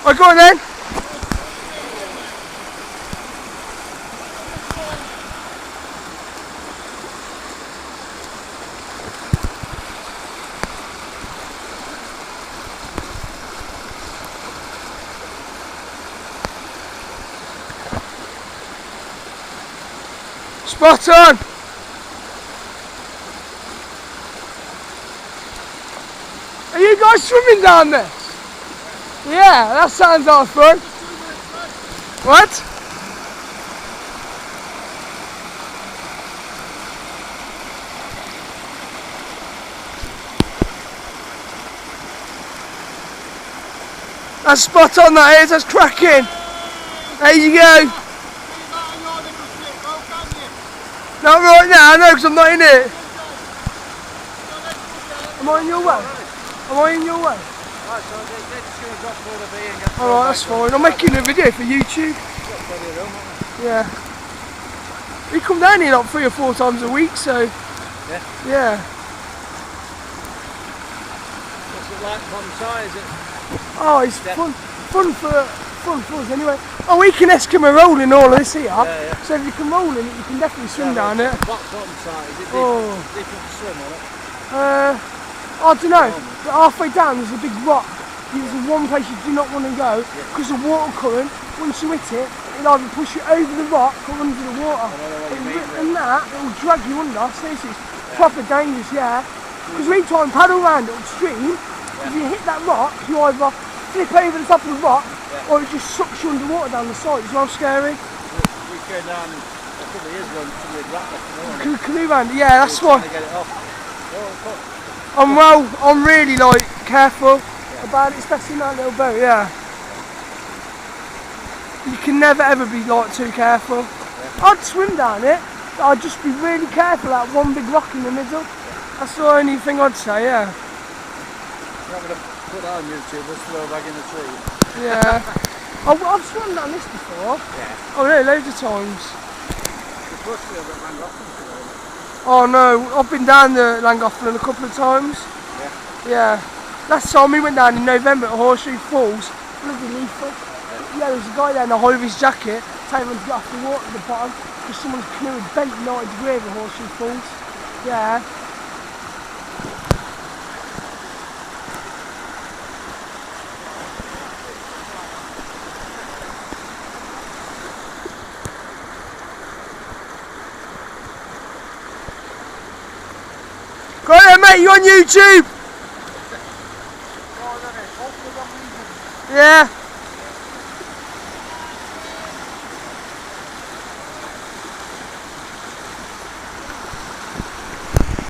Right, go on then. Spot on! Are you guys swimming down there? Yeah, that sounds like fun. What? That's spot on, that is, that's cracking. There you go. Not right now, no, because I'm not in it. Am I in your way? Am I in your way? Alright, that's fine. I'm making a video for YouTube. Yeah. We come down here like 3 or 4 times a week, so... Yeah. What's it like on site, is it? Oh, it's fun for us anyway. Oh, we can Eskimo roll in all of this here. So if you can roll in it, you can definitely swim down it. Bottom side, is it different to swim on it? I don't know. But halfway down there's a big rock. There's one place you do not want to go because the water current, once you hit it, it'll either push you over the rock or under the water. And that, it'll drag you under. So this is proper dangerous, yeah. Because we try and paddle around it upstream. If you hit that rock, you either flip over the top of the rock or it just sucks you underwater down the side. It's well scary. We came down a couple of years ago with Matlock. Canoe round, yeah, that's why. Get it off. I'm really like careful about it, especially in that little boat, yeah. You can never ever be like too careful. I'd swim down it, but I'd just be really careful at one big rock in the middle. That's the only thing I'd say, yeah. I'm going to put that on YouTube, let's throw back in the tree. Yeah. I've swum down this before. Yeah. Oh really, loads of times. The bus field at Llangollen today. Oh no, I've been down the Llangollen a couple of times. Yeah. Last time we went down in November at Horseshoe Falls, bloody lethal. Yeah, there was a guy there in a high-vis jacket telling him to get off the water at the bottom because someone's canoe had bent 90 degrees at Horseshoe Falls. Yeah. Go on then, mate, you're on YouTube! Yeah.